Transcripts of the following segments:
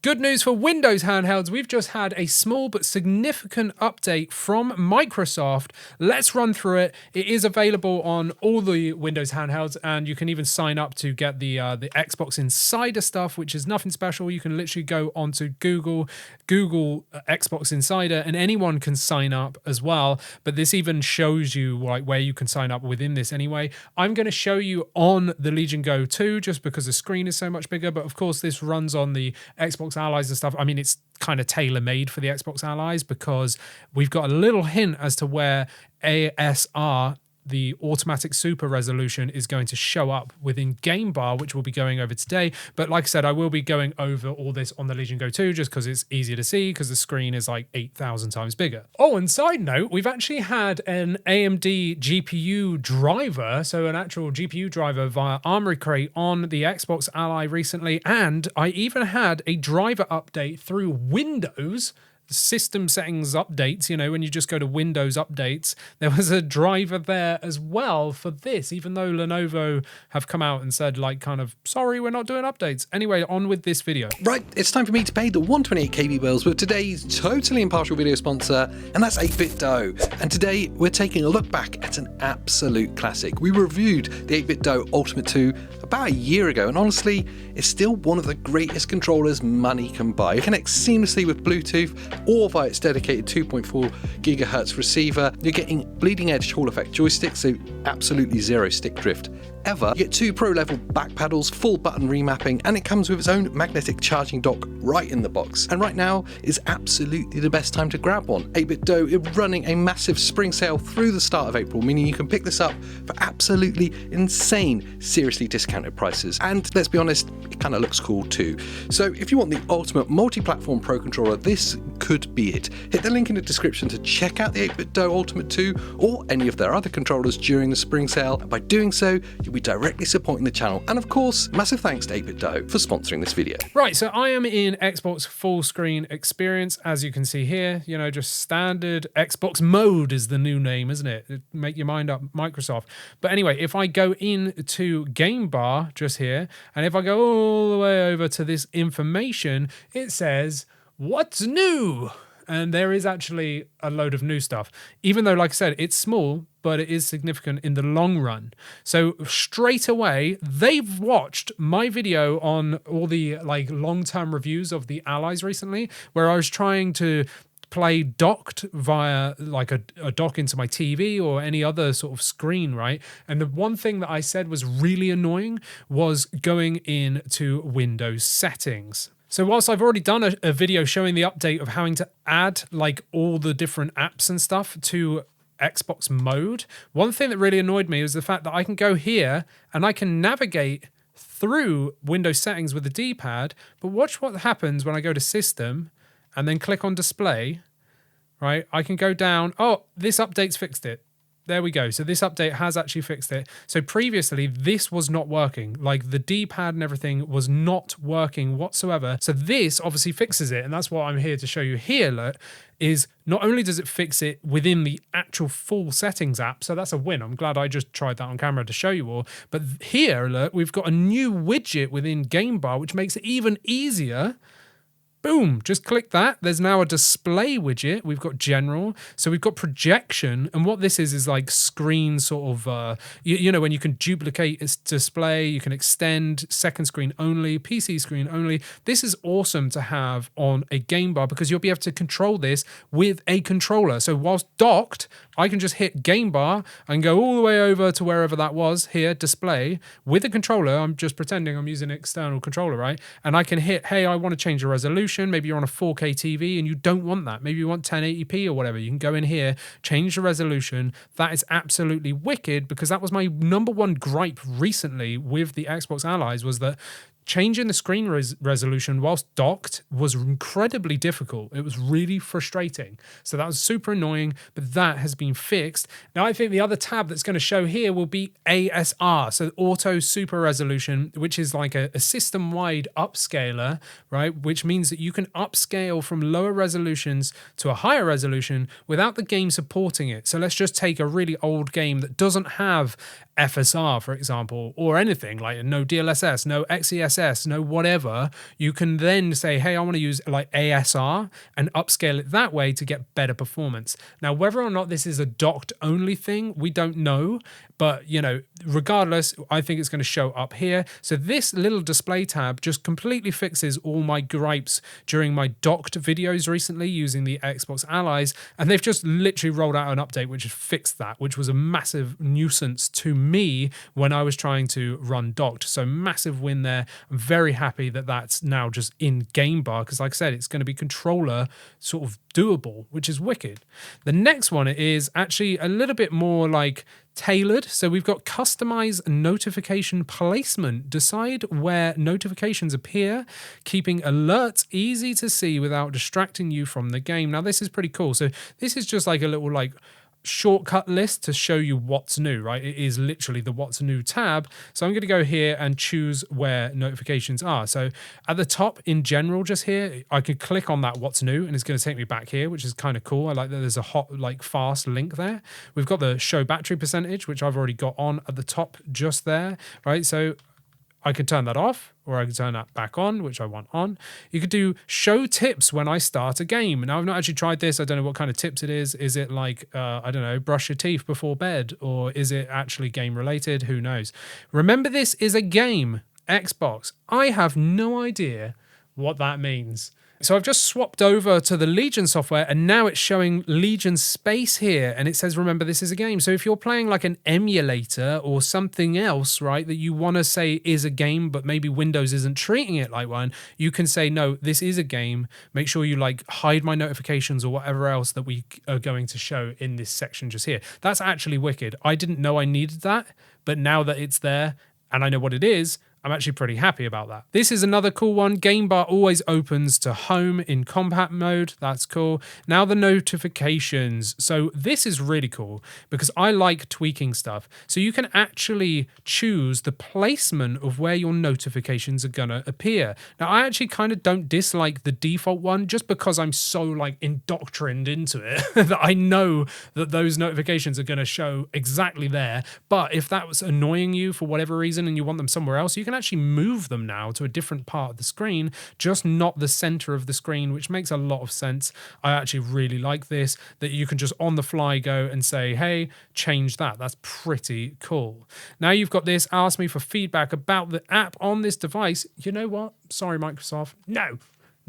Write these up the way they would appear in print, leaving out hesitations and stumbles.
Good news for Windows handhelds. We've just had a small but significant update from Microsoft. Let's run through it. It is available on all the Windows handhelds, and you can even sign up to get the Xbox Insider stuff, which is nothing special. You can literally go onto Google Xbox Insider, and anyone can sign up as well. But this even shows you like where you can sign up within this anyway. I'm going to show you on the Legion Go 2 just because the screen is so much bigger. But of course, this runs on the Xbox Allies and stuff. I mean, it's kind of tailor-made for the Xbox Allies because we've got a little hint as to where ASR, the automatic super resolution, is going to show up within Game Bar, which we'll be going over today. But like I said, I will be going over all this on the Legion Go 2 just because it's easier to see because the screen is like 8,000 times bigger. Oh, and side note, we've actually had an AMD GPU driver, so an actual GPU driver via Armory Crate on the Xbox Ally recently, and I even had a driver update through Windows system settings updates. You know, when you just go to Windows updates, there was a driver there as well for this, even though Lenovo have come out and said like kind of, sorry, we're not doing updates. Anyway, on with this video. Right, it's time for me to pay the 128 KB bills with today's totally impartial video sponsor, and that's 8-Bit Dough. And today we're taking a look back at an absolute classic. We reviewed the 8-Bit Dough Ultimate 2 about a year ago, and honestly, it's still one of the greatest controllers money can buy. It connects seamlessly with Bluetooth or via its dedicated 2.4 gigahertz receiver. You're getting bleeding edge Hall effect joysticks, so absolutely zero stick drift ever. You get 2 pro level back paddles, full button remapping, and it comes with its own magnetic charging dock right in the box. And right now is absolutely the best time to grab one. 8-Bit Dough is running a massive spring sale through the start of April, meaning you can pick this up for absolutely insane, seriously discounted prices. And let's be honest, it kind of looks cool too. So if you want the ultimate multi-platform pro controller, this could be it. Hit the link in the description to check out the 8-Bit Dough Ultimate 2 or any of their other controllers during the spring sale. And by doing so, you'll be directly supporting the channel. And of course, massive thanks to 8-Bit Dough for sponsoring this video. Right, so I am in Xbox full screen experience, as you can see here. You know, just standard Xbox mode is the new name, isn't it? Make your mind up, Microsoft. But anyway, if I go into Game Bar just here, and if I go all the way over to this information, it says, what's new? And there is actually a load of new stuff, even though, like I said, it's small, but it is significant in the long run. So straight away, they've watched my video on all the like long-term reviews of the Allies recently, where I was trying to play docked via like a dock into my TV or any other sort of screen, right? And the one thing that I said was really annoying was going into Windows settings. So whilst I've already done a video showing the update of having to add like all the different apps and stuff to Xbox mode, one thing that really annoyed me was the fact that I can go here and I can navigate through Windows settings with the D-pad, but watch what happens when I go to System and then click on Display, right? I can go down, oh, this update's fixed it. There we go. So this update has actually fixed it. So previously, this was not working. Like the D-pad and everything was not working whatsoever. So this obviously fixes it. And that's what I'm here to show you here, look, is not only does it fix it within the actual full settings app, so that's a win. I'm glad I just tried that on camera to show you all. But here, look, we've got a new widget within Game Bar, which makes it even easier. Boom, just click that. There's now a display widget. We've got general. So we've got projection. And what this is like screen sort of, you know, when you can duplicate its display, you can extend second screen only, PC screen only. This is awesome to have on a Game Bar because you'll be able to control this with a controller. So whilst docked, I can just hit Game Bar and go all the way over to wherever that was here, display. With a controller, I'm just pretending I'm using an external controller, right? And I can hit, hey, I want to change the resolution. Maybe you're on a 4K TV and you don't want that. Maybe you want 1080p or whatever. You can go in here, change the resolution. That is absolutely wicked because that was my number one gripe recently with the Xbox Allies was that changing the screen resolution whilst docked was incredibly difficult. It was really frustrating. So that was super annoying, but that has been fixed. Now, I think the other tab that's going to show here will be ASR, so Auto Super Resolution, which is like a system-wide upscaler, right? Which means that you can upscale from lower resolutions to a higher resolution without the game supporting it. So let's just take a really old game that doesn't have FSR, for example, or anything like no DLSS, no XESS, no whatever, you can then say, hey, I want to use like ASR and upscale it that way to get better performance. Now, whether or not this is a docked only thing, we don't know. But, you know, regardless, I think it's going to show up here. So this little display tab just completely fixes all my gripes during my docked videos recently using the Xbox Allies. And they've just literally rolled out an update which has fixed that, which was a massive nuisance to me when I was trying to run docked. So massive win there. I'm very happy that that's now just in game bar because, like I said, it's going to be controller sort of doable, which is wicked. The next one is actually a little bit more like tailored. So we've got customize notification placement. Decide where notifications appear, keeping alerts easy to see without distracting you from the game. Now, this is pretty cool. So this is just like a little like shortcut list to show you what's new, right? It is literally the what's new tab. So I'm going to go here and choose where notifications are. So at the top in general, just here, I could click on that what's new and it's going to take me back here, which is kind of cool. I like that there's a hot, like fast link there. We've got the show battery percentage, which I've already got on at the top just there, right? So I could turn that off or I could turn that back on, which I want on. You could do show tips when I start a game. Now, I've not actually tried this. I don't know what kind of tips it is. Is it like, I don't know, brush your teeth before bed? Or is it actually game related? Who knows? Remember, this is a game, Xbox. I have no idea what that means. So I've just swapped over to the Legion software and now it's showing Legion Space here and it says, remember, this is a game. So if you're playing like an emulator or something else, right, that you want to say is a game, but maybe Windows isn't treating it like one, you can say, no, this is a game. Make sure you like hide my notifications or whatever else that we are going to show in this section just here. That's actually wicked. I didn't know I needed that, but now that it's there and I know what it is, I'm actually pretty happy about that. This is another cool one. Game bar always opens to home in compact mode. That's cool. Now the notifications. So this is really cool because I like tweaking stuff. So you can actually choose the placement of where your notifications are going to appear. Now I actually kind of don't dislike the default one just because I'm so like indoctrined into it that I know that those notifications are going to show exactly there. But if that was annoying you for whatever reason and you want them somewhere else, you can actually move them now to a different part of the screen, just not the center of the screen, which makes a lot of sense. I actually really like this, that you can just on the fly go and say, hey, change that. That's pretty cool. Now you've got this, ask me for feedback about the app on this device. You know what? Sorry, Microsoft.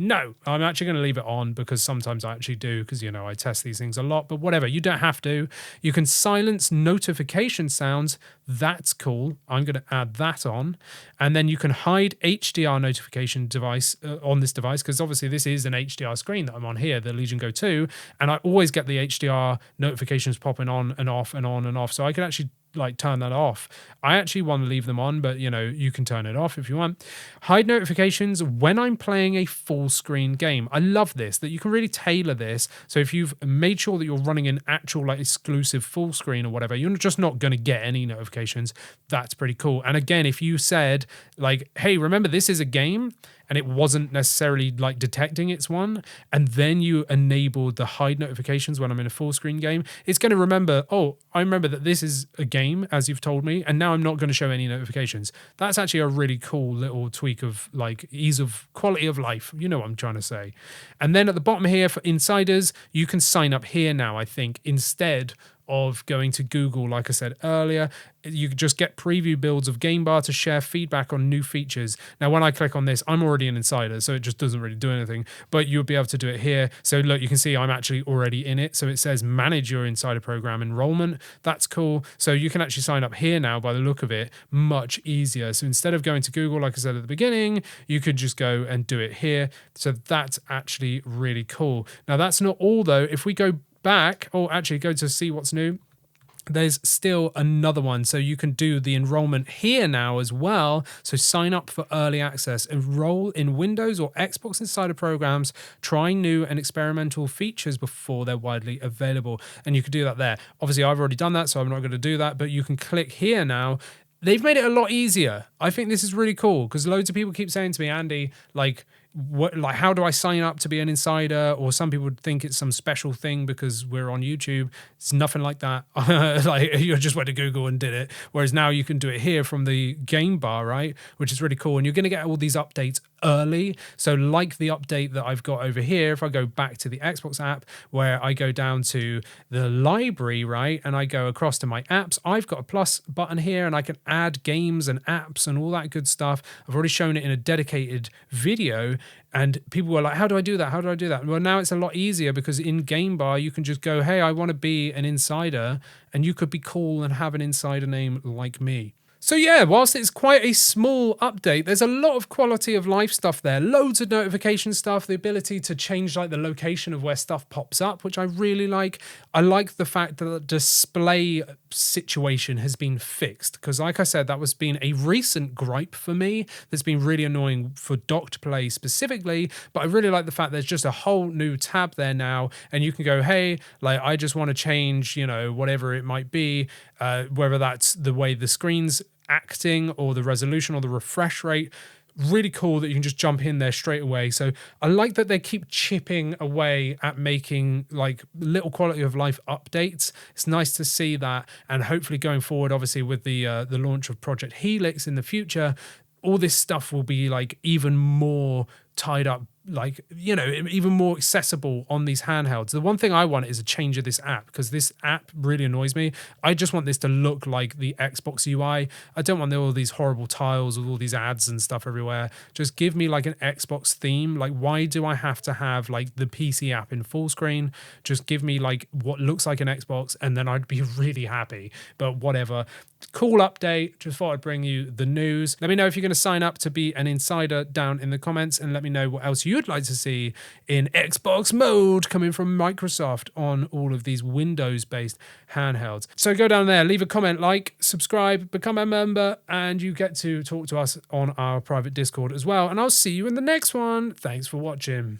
No, I'm actually going to leave it on because sometimes I actually do because, you know, I test these things a lot, but whatever, you don't have to. You can silence notification sounds. That's cool. I'm going to add that on. And then you can hide HDR notification device on this device because obviously this is an HDR screen that I'm on here, the Legion Go 2, and I always get the HDR notifications popping on and off and on and off. So I can actually like turn that off. I actually want to leave them on, but you know, you can turn it off if you want. Hide notifications when I'm playing a full screen game. I love this, that you can really tailor this. So if you've made sure that you're running an actual like exclusive full screen or whatever, you're just not going to get any notifications. That's pretty cool. And again, if you said like, hey, remember this is a game, and it wasn't necessarily like detecting it's one, and then you enabled the hide notifications when I'm in a full screen game, it's going to remember, oh, I remember that this is a game, as you've told me, and now I'm not going to show any notifications. That's actually a really cool little tweak of like ease of quality of life. You know what I'm trying to say. And then at the bottom here for insiders, you can sign up here now, I think, instead of going to Google, like I said earlier. You just get preview builds of Game Bar to share feedback on new features. Now, when I click on this, I'm already an insider, so it just doesn't really do anything, but you'll be able to do it here. So look, you can see I'm actually already in it. So it says manage your insider program enrollment. That's cool. So you can actually sign up here now by the look of it, much easier. So instead of going to Google, like I said at the beginning, you could just go and do it here. So that's actually really cool. Now, that's not all though. If we go back, or actually go to see what's new, there's still another one. So you can do the enrollment here now as well. So sign up for early access, enroll in Windows or Xbox Insider programs, trying new and experimental features before they're widely available. And you can do that there. Obviously, I've already done that, so I'm not going to do that, but you can click here now. They've made it a lot easier. I think this is really cool because loads of people keep saying to me, Andy, like, like how do I sign up to be an insider? Or some people would think it's some special thing because we're on YouTube. It's nothing like that. Like you just went to Google and did it. Whereas now you can do it here from the game bar, right? Which is really cool. And you're going to get all these updates early. So like the update that I've got over here, if I go back to the Xbox app where I go down to the library, right, and I go across to my apps, I've got a plus button here and I can add games and apps and all that good stuff. I've already shown it in a dedicated video and people were like, how do I do that? How do I do that? Well, now it's a lot easier because in Game Bar, you can just go, hey, I want to be an insider, and you could be cool and have an insider name like me. So yeah, whilst it's quite a small update, there's a lot of quality of life stuff there. Loads of notification stuff, the ability to change like the location of where stuff pops up, which I really like. I like the fact that the display situation has been fixed because like I said, that was been a recent gripe for me that's been really annoying for docked play specifically, but I really like the fact there's just a whole new tab there now and you can go, hey, like I just want to change, you know, whatever it might be, whether that's the way the screen's acting or the resolution or the refresh rate. Really cool that you can just jump in there straight away. So I like that they keep chipping away at making like little quality of life updates. It's nice to see that, and hopefully going forward, obviously with the launch of Project Helix in the future, all this stuff will be like even more tied up, like, you know, even more accessible on these handhelds. The one thing I want is a change of this app because this app really annoys me. I just want this to look like the Xbox UI. I don't want all these horrible tiles with all these ads and stuff everywhere. Just give me like an Xbox theme. Like, why do I have to have like the PC app in full screen? Just give me like what looks like an Xbox and then I'd be really happy. But whatever. Cool update. Just thought I'd bring you the news. Let me know if you're going to sign up to be an insider down in the comments, and let me know what else you'd like to see in Xbox mode coming from Microsoft on all of these Windows-based handhelds. So go down there, leave a comment, like, subscribe, become a member, and you get to talk to us on our private Discord as well. And I'll see you in the next one. Thanks for watching.